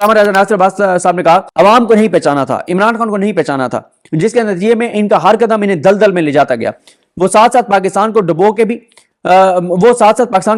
राजा नासिर अब्बास साहब ने कहा अवाम को नहीं पहचाना था, इमरान खान को नहीं पहचाना था, जिसके नतीजे में इनका हर कदम इन्हें दलदल में ले जाता गया। वो साथ साथ पाकिस्तान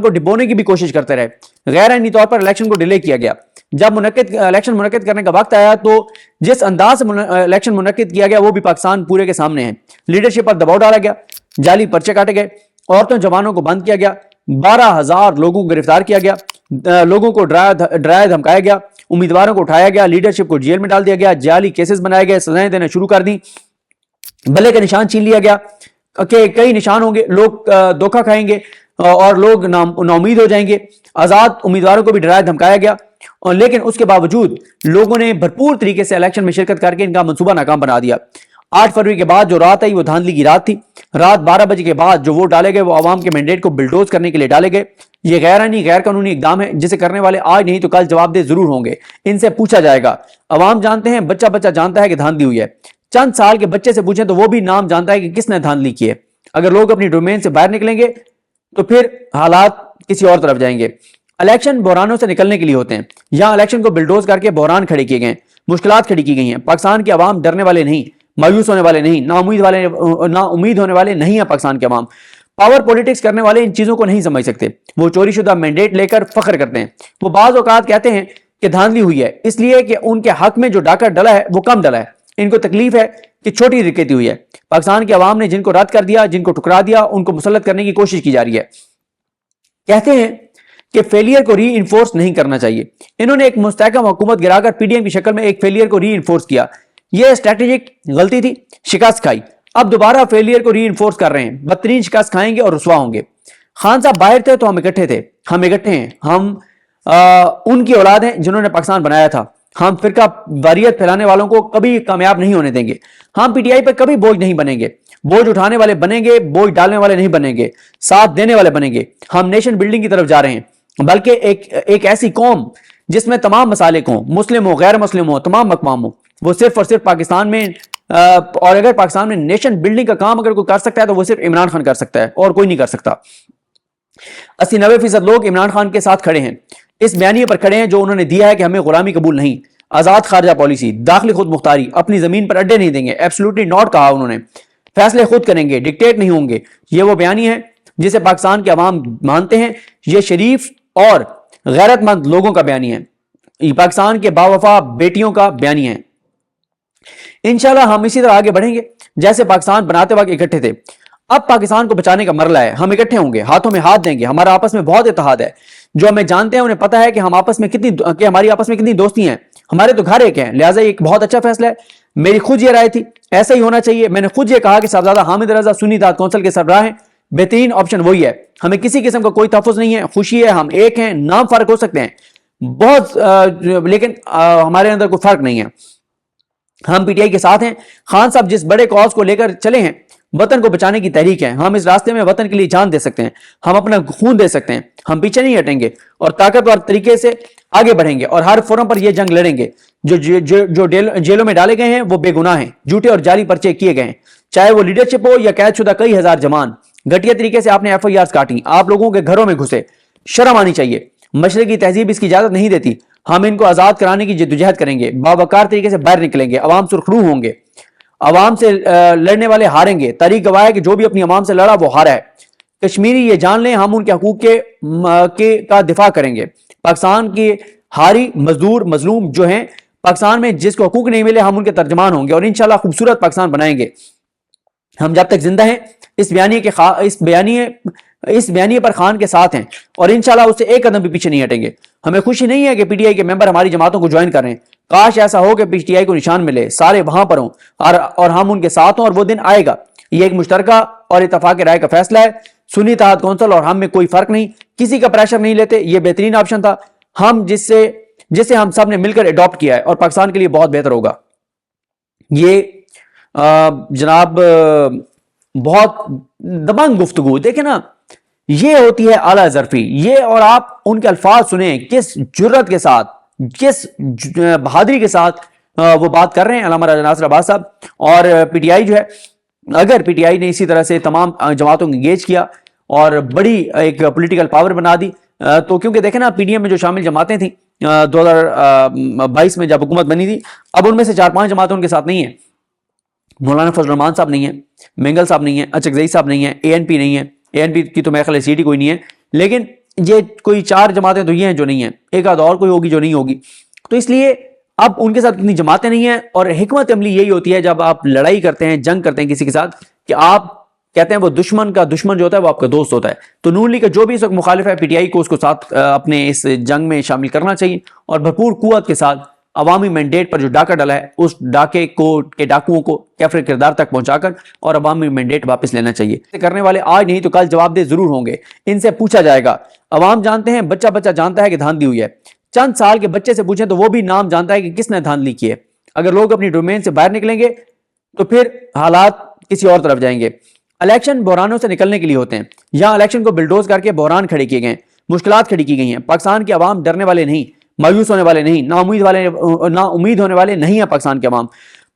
को डिबोने की भी कोशिश करते रहे। गैर आईनी तौर पर इलेक्शन को डिले किया गया। जब इलेक्शन मुनक्किद करने का वक्त आया तो जिस अंदाज से इलेक्शन मुनक्किद किया गया वो भी पाकिस्तान पूरे के सामने है। लीडरशिप पर दबाव डाला गया, जाली पर्चे काटे गए, औरतों जवानों को बंद किया गया, 12,000 लोगों को गिरफ्तार किया गया, लोगों को डराया धमकाया गया, उम्मीदवारों को उठाया गया, लीडरशिप को जेल में डाल दिया गया, जाली केसेस बनाए गए, सजाएं देना शुरू कर दी, बल्ले का निशान छीन लिया गया कि कई निशान होंगे, लोग धोखा खाएंगे और लोग नाउमीद हो जाएंगे। आजाद उम्मीदवारों को भी डराया धमकाया गया, और लेकिन उसके बावजूद लोगों ने भरपूर तरीके से इलेक्शन में शिरकत करके इनका मंसूबा नाकाम बना दिया। 8 फरवरी के बाद जो रात आई वो धांधली की रात थी। रात 12 बजे के बाद जो वोट डाले गए वो आवाम के मैंडेट को बिल्डोज करने के लिए डाले गए। ये गैर आईनी गैर कानूनी इकदाम है जिसे करने वाले आज नहीं तो कल जवाबदेह जरूर होंगे। इनसे पूछा जाएगा। अवाम जानते हैं, बच्चा बच्चा जानता है कि धांधली हुई है। चंद साल के बच्चे से पूछें तो वो भी नाम जानता है कि किसने धांधली की है। अगर लोग अपनी डोमेन से बाहर निकलेंगे तो फिर हालात किसी और तरफ जाएंगे। इलेक्शन बहरानों से निकलने के लिए होते हैं। यहां इलेक्शन को बिल्डोज करके बहरान खड़े किए गए, मुश्किलात खड़ी की गई हैं। पाकिस्तान के अवाम डरने वाले नहीं, मायूस होने वाले नहीं, ना उम्मीद होने वाले नहीं है। पाकिस्तान के अवाम पावर पॉलिटिक्स करने वाले इन चीजों को नहीं समझ सकते। वो चोरी शुदा मैंडेट लेकर फख्र करते हैं। वो बाज़ औक़ात कहते हैं कि धांधली हुई है इसलिए कि उनके हक में जो डाका डला है वो कम डला है। इनको तकलीफ है कि छोटी रिकती हुई है। पाकिस्तान के अवाम ने जिनको रद्द कर दिया, जिनको ठुकरा दिया, उनको मुसल्लत करने की कोशिश की जा रही है। कहते हैं कि फेलियर को री इन्फोर्स नहीं करना चाहिए। इन्होंने एक मुस्तहकम हुकूमत गिराकर पीडीएम की शक्ल में एक फेलियर को री इन्फोर्स किया। यह स्ट्रेटेजिक गलती थी, शिकस्त खाई। अब दोबारा फेलियर को री इन्फोर्स कर रहे हैं। बदतरीन शिकस्त खाएंगे और रुसवा होंगे। खान साहब बाहर थे तो हम इकट्ठे थे, हम इकट्ठे हैं। हम उनकी औलाद हैं जिन्होंने पाकिस्तान बनाया था। हम फिरका वारियत फैलाने वालों को कभी कामयाब नहीं होने देंगे। हम पीटीआई पर कभी बोझ नहीं बनेंगे। बोझ उठाने वाले बनेंगे, बोझ डालने वाले नहीं बनेंगे, साथ देने वाले बनेंगे। हम नेशन बिल्डिंग की तरफ जा रहे हैं, बल्कि एक ऐसी कौम जिसमें तमाम मसालिक हों, मुस्लिम हो, गैर मुस्लिम हो, तमाम मकमाम हो। वो सिर्फ और सिर्फ पाकिस्तान में और अगर पाकिस्तान में नेशन बिल्डिंग का काम अगर कोई कर सकता है तो वो सिर्फ इमरान खान कर सकता है और कोई नहीं कर सकता। 80-90% लोग इमरान खान के साथ खड़े हैं, इस बयानिए पर खड़े हैं जो उन्होंने दिया है कि हमें गुलामी कबूल नहीं, आजाद खारजा पॉलिसी, दाखिली खुद मुख्तारी, अपनी जमीन पर अड्डे नहीं देंगे, एब्सोल्युटली नॉट कहा उन्होंने, फैसले खुद करेंगे, डिक्टेट नहीं होंगे। ये वो बयानी है जिसे पाकिस्तान के अवाम मानते हैं। ये शरीफ और गैरतमंद लोगों का बयानी है, पाकिस्तान के बावफा बेटियों का बयानी है। इंशाल्लाह हम इसी तरह आगे बढ़ेंगे जैसे पाकिस्तान बनाते वक्त इकट्ठे थे। अब पाकिस्तान को बचाने का मरला है, हम इकट्ठे होंगे, हाथों में हाथ देंगे। हमारा आपस में बहुत इत्तेहाद है। जो हमें जानते हैं उन्हें पता है कि हमारी आपस में कितनी दोस्ती हैं। हमारे तो घर एक हैं, लिहाजा एक बहुत अच्छा फैसला है। मेरी खुद ये राय थी, ऐसा ही होना चाहिए। मैंने खुद ये कहा कि साहबजादा हामिद रजा सुन्नी इत्तेहाद कौंसिल के सरबराह हैं, बेहतरीन ऑप्शन वही है। हमें किसी किस्म का कोई तहफ़्फ़ुज़ नहीं है, खुशी है, हम एक हैं। नाम फर्क हो सकते हैं बहुत, लेकिन हमारे अंदर कोई फर्क नहीं है। हम पीटीआई के साथ हैं। खान साहब जिस बड़े कॉज को लेकर चले हैं, वतन को बचाने की तहरीक है, हम इस रास्ते में वतन के लिए जान दे सकते हैं, हम अपना खून दे सकते हैं। हम पीछे नहीं हटेंगे और ताकतवर तरीके से आगे बढ़ेंगे और हर फोरम पर यह जंग लड़ेंगे। जो जेलों में डाले गए हैं वो बेगुनाह हैं, झूठे और जाली पर्चे किए गए हैं, चाहे वो लीडरशिप हो या कैदशुदा कई हजार जवान। घटिया तरीके से आपने एफआईआर काटी, आप लोगों के घरों में घुसे, शर्म आनी चाहिए। मशरकी तहजीब इसकी इजाजत नहीं देती। हम इनको आजाद कराने की जद्दोजहद करेंगे, बावकार तरीके से बाहर निकलेंगे, अवाम सुरखरू होंगे, अवाम से लड़ने वाले हारेंगे। तारीख गवाह है कि जो भी अपनी अवाम से लड़ा वो हारा है। कश्मीरी ये जान लें, हम उनके हकूक का दिफा करेंगे। पाकिस्तान के हारी मजदूर मजलूम जो हैं पाकिस्तान में, जिसको हकूक नहीं मिले, हम उनके तर्जमान होंगे और इंशाल्लाह खूबसूरत पाकिस्तान बनाएंगे। हम जब तक जिंदा हैं इस बयानिए पर खान के साथ हैं और इंशाल्लाह उससे एक कदम भी पीछे नहीं हटेंगे। हमें खुशी नहीं है कि पीटीआई के मेंबर हमारी जमातों को ज्वाइन कर रहे हैं। काश ऐसा हो कि पीटीआई को निशान मिले, सारे वहां पर हों और हम उनके साथ हों, और वो दिन आएगा। ये एक मुश्तरका और इत्तफाक राय का फैसला है। सुन्नी इत्तेहाद कौंसिल और हम में कोई फर्क नहीं, किसी का प्रेशर नहीं लेते। ये बेहतरीन ऑप्शन था, हम जिसे हम सब ने मिलकर अडॉप्ट किया है और पाकिस्तान के लिए बहुत बेहतर होगा। ये जनाब बहुत दबंग गुफ्तगू, देखे ना, ये होती है आला ज़रफ़ी। ये और आप उनके अल्फाज सुने, किस जुर्रत के साथ, किस बहादुरी के साथ वो बात कर रहे हैं अल्लामा राजा नासिर अब्बास साहब। और पीटीआई जो है, अगर पीटीआई ने इसी तरह से तमाम जमातों को एंगेज किया और बड़ी एक पॉलिटिकल पावर बना दी, तो क्योंकि देखें ना, पीडीएम में जो शामिल जमातें थी 2022 में जब हुकूमत बनी थी। अब उनमें से 4-5 जमातें उनके साथ नहीं है। मौलाना फजल रहमान साहब नहीं है, मेंगल साहब नहीं है, अचकजई साहब नहीं है, ANP नहीं है, ANP की तो मेरे ख्याल सीटी कोई नहीं है, लेकिन ये कोई 4 जमातें तो ये हैं जो नहीं है, एक आध और कोई होगी जो नहीं होगी। तो इसलिए अब उनके साथ इतनी जमातें नहीं हैं। और हिकमत अमली यही होती है जब आप लड़ाई करते हैं, जंग करते हैं किसी के साथ, कि आप कहते हैं वो दुश्मन का दुश्मन जो होता है वो आपका दोस्त होता है। तो नून लीग का जो भी इस वक्त मुखालिफ है, PTI को उसको साथ अपने इस जंग में शामिल करना चाहिए और भरपूर कुव्वत के साथ अवामी मैंडेट पर जो डाका डला है उस डाके को के डाकुओं को कैफर किरदार तक पहुंचाकर और अवामी मैंडेट वापस लेना चाहिए। करने वाले आज नहीं तो कल जवाबदेह जरूर होंगे, इनसे पूछा जाएगा। अवाम जानते हैं, बच्चा बच्चा जानता है कि धांधली हुई है। चंद साल के बच्चे से पूछें तो वो भी नाम जानता है कि किसने धांधली की है। अगर लोग अपनी डोमेन से बाहर निकलेंगे तो फिर हालात किसी और तरफ जाएंगे। इलेक्शन बहरानों से निकलने के लिए होते हैं। यहां इलेक्शन को बिल्डोज करके बहरान खड़े किए गए, मुश्किलात खड़ी की गई हैं। पाकिस्तान के अवाम डरने वाले नहीं, मायूस होने वाले नहीं, ना उम्मीद होने वाले नहीं है। पाकिस्तान के अवाम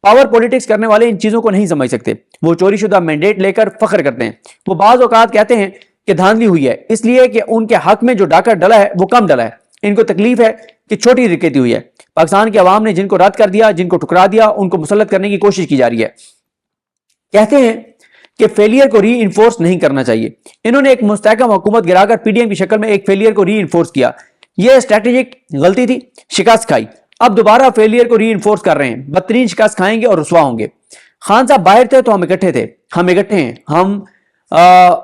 पावर पॉलिटिक्स करने वाले इन चीजों को नहीं समझ सकते। वो चोरीशुदा मैंडेट लेकर फख्र करते हैं। वो बाज़ औक़ात कहते हैं कि धांधली हुई है इसलिए कि उनके हक में जो डाका डला है वो कम डला है। इनको तकलीफ है कि छोटी रिकैती हुई है। पाकिस्तान के अवाम ने जिनको रद्द कर दिया, जिनको ठुकरा दिया, उनको मुसल्लत करने की कोशिश की जा रही है। कहते हैं कि फेलियर को री इन्फोर्स नहीं करना चाहिए। इन्होंने एक मुस्तहकम हुकूमत गिराकर PDM की शक्ल में एक फेलियर को री इन्फोर्स किया। यह स्ट्रेटेजिक गलती थी, शिकस्त खाई। अब दोबारा फेलियर को री इन्फोर्स कर रहे हैं। बदतरीन शिकस्त खाएंगे और रुसवा होंगे। खान साहब बाहर थे तो हम इकट्ठे थे, हम इकट्ठे हैं। हम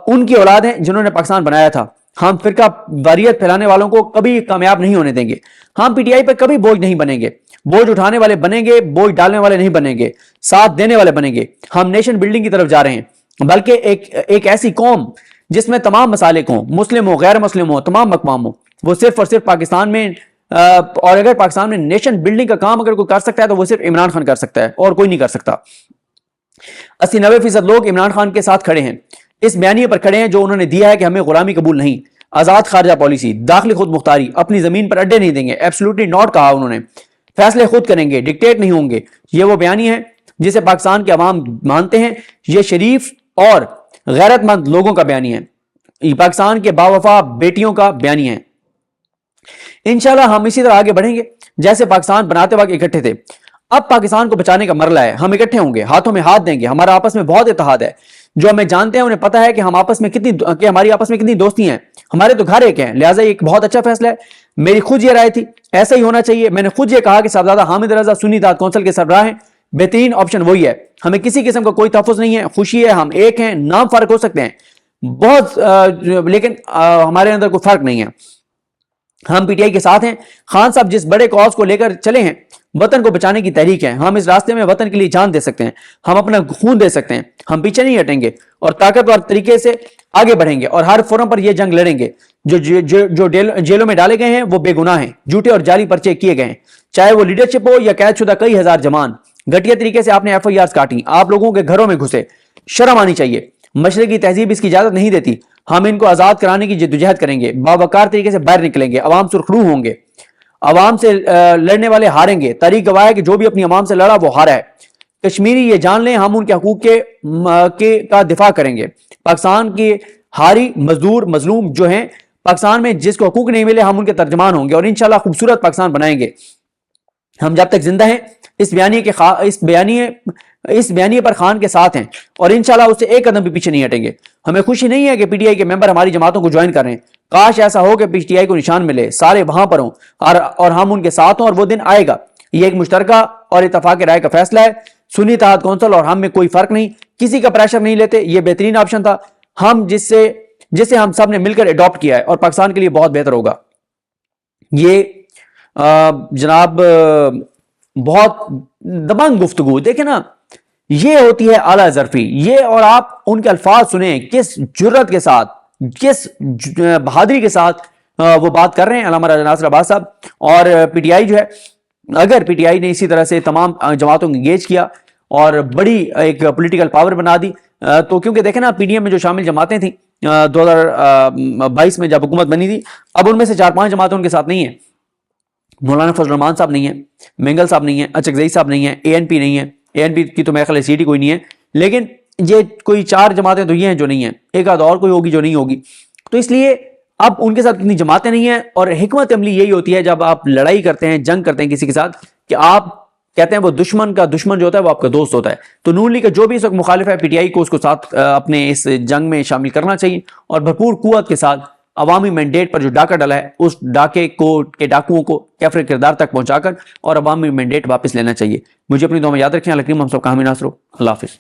उनकी औलाद हैं जिन्होंने पाकिस्तान बनाया था। हम फिरका वारियत फैलाने वालों को कभी कामयाब नहीं होने देंगे। हम PTI पर कभी बोझ नहीं बनेंगे। बोझ उठाने वाले बनेंगे, बोझ डालने वाले नहीं बनेंगे, साथ देने वाले बनेंगे। हम नेशन बिल्डिंग की तरफ जा रहे हैं, बल्कि एक ऐसी कौम जिसमें तमाम मसालिक हों, मुस्लिम हो, गैर मुस्लिम हो, तमाम मकवाम हो। वो सिर्फ और सिर्फ पाकिस्तान में और अगर पाकिस्तान में नेशन बिल्डिंग का काम अगर कोई कर सकता है तो वो सिर्फ इमरान खान कर सकता है और कोई नहीं कर सकता। 80-90% लोग इमरान खान के साथ खड़े हैं, इस बयानिए पर खड़े हैं जो उन्होंने दिया है कि हमें गुलामी कबूल नहीं, आजाद खारजा पॉलिसी, दाखिली खुद मुख्तारी, अपनी जमीन पर अड्डे नहीं देंगे, एब्सोल्युटली नॉट कहा उन्होंने, फैसले खुद करेंगे, डिक्टेट नहीं होंगे। ये वो बयानी है जिसे पाकिस्तान के अवाम मानते हैं। ये शरीफ और गैरतमंद लोगों का बयानी है, पाकिस्तान के बावफा बेटियों का बयानी है। इंशाल्लाह हम इसी तरह आगे बढ़ेंगे जैसे पाकिस्तान बनाते वक्त इकट्ठे थे। अब पाकिस्तान को बचाने का मरला है, हम इकट्ठे होंगे, हाथों में हाथ देंगे। हमारा आपस में बहुत इत्तेहाद है। जो हमें जानते हैं उन्हें पता है कि हमारी आपस में कितनी दोस्ती हैं। हमारे तो घर एक हैं, लिहाजा एक बहुत अच्छा फैसला है। मेरी खुद ये राय थी, ऐसा ही होना चाहिए। मैंने खुद ये कहा कि साहबजादा हामिद रजा सुन्नी इत्तेहाद कौंसिल के सरबराह हैं, बेहतरीन ऑप्शन वही है। हमें किसी किस्म का कोई तहफ़्फ़ुज़ नहीं है, खुशी है, हम एक हैं। नाम फर्क हो सकते हैं बहुत, लेकिन हमारे अंदर कोई फर्क नहीं है। हम PTI के साथ हैं। खान साहब जिस बड़े कॉज को लेकर चले हैं, वतन को बचाने की तहरीक है, हम इस रास्ते में वतन के लिए जान दे सकते हैं, हम अपना खून दे सकते हैं। हम पीछे नहीं हटेंगे और ताकतवर तरीके से आगे बढ़ेंगे और हर फोरम पर यह जंग लड़ेंगे। जो जेलों में डाले गए हैं वो बेगुनाह हैं, झूठे और जाली पर्चे किए गए हैं, चाहे वो लीडरशिप हो या कैदशुदा कई हजार जवान। घटिया तरीके से आपने FIRs काटी, आप लोगों के घरों में घुसे, शर्म आनी चाहिए। मशरकी तहजीब इसकी इजाजत नहीं देती। हम इनको आजाद कराने की जद्दोजहद करेंगे, बावकार तरीके से बाहर निकलेंगे, अवाम सुरखरू होंगे, अवाम से लड़ने वाले हारेंगे। तारीख गवाह है कि जो भी अपनी अवाम से लड़ा वो हारा है। कश्मीरी ये जान लें, हम उनके हकूक का दिफा करेंगे। पाकिस्तान के हारी मजदूर मजलूम जो हैं, पाकिस्तान में जिसको हकूक नहीं मिले, हम उनके तर्जमान होंगे और इंशाल्लाह खूबसूरत पाकिस्तान बनाएंगे। हम जब तक जिंदा हैं इस बयानिए पर खान के साथ हैं और इंशाल्लाह उससे एक कदम भी पीछे नहीं हटेंगे। हमें खुशी नहीं है कि PTI के मेंबर हमारी जमातों को ज्वाइन कर रहे हैं। काश ऐसा हो कि PTI को निशान मिले, सारे वहां पर हों और हम उनके साथ हों, और वो दिन आएगा। ये एक मुश्तरका और इत्तफाक राय का फैसला है। सुन्नी इत्तेहाद कौंसिल और हम में कोई फर्क नहीं, किसी का प्रेशर नहीं लेते। ये बेहतरीन ऑप्शन था, हम जिसे हम सब ने मिलकर अडॉप्ट किया है और पाकिस्तान के लिए बहुत बेहतर होगा। ये जनाब बहुत दबंग गुफ्तगू, देखे ना, ये होती है आला ज़रफ़ी। ये और आप उनके अल्फाज सुने, किस जुर्रत के साथ, किस बहादुरी के साथ वो बात कर रहे हैं अल्लामा राजा नासिर अब्बास साहब। और PTI जो है, अगर PTI ने इसी तरह से तमाम जमातों को इंगेज किया और बड़ी एक पॉलिटिकल पावर बना दी, तो क्योंकि देखें ना, PDM में जो शामिल जमातें थी 2022 में जब हुकूमत बनी थी, अब उनमें से 4-5 जमातें उनके साथ नहीं है। मौलाना फजल रहमान साहब नहीं है, मेंगल साहब नहीं है, अचकजई साहब नहीं है, ANP नहीं है, ANP की तो मेरे ख्याल सीटी कोई नहीं है, लेकिन ये कोई 4 जमातें तो ये हैं जो नहीं है, एक आध और कोई होगी जो नहीं होगी। तो इसलिए اب ان کے ساتھ اتنی جماعتیں نہیں ہیں، اور حکمت عملی یہی ہوتی ہے جب آپ لڑائی کرتے ہیں، جنگ کرتے ہیں کسی کے ساتھ، کہ آپ کہتے ہیں وہ دشمن کا دشمن جو ہوتا ہے وہ آپ کا دوست ہوتا ہے. تو نون لیگ کا جو بھی اس وقت مخالف ہے PTI کو اس کو ساتھ اپنے اس جنگ میں شامل کرنا چاہیے، اور بھرپور قوت کے ساتھ عوامی مینڈیٹ پر جو ڈاکہ ڈالا ہے اس ڈاکے کو کے ڈاکوؤں کو کیفر کردار تک پہنچا کر اور عوامی مینڈیٹ واپس لینا چاہیے. مجھے اپنی دعا میں یاد رکھیں. اللہ کریم ہم سب کا حامی ناصر ہو. اللہ حافظ.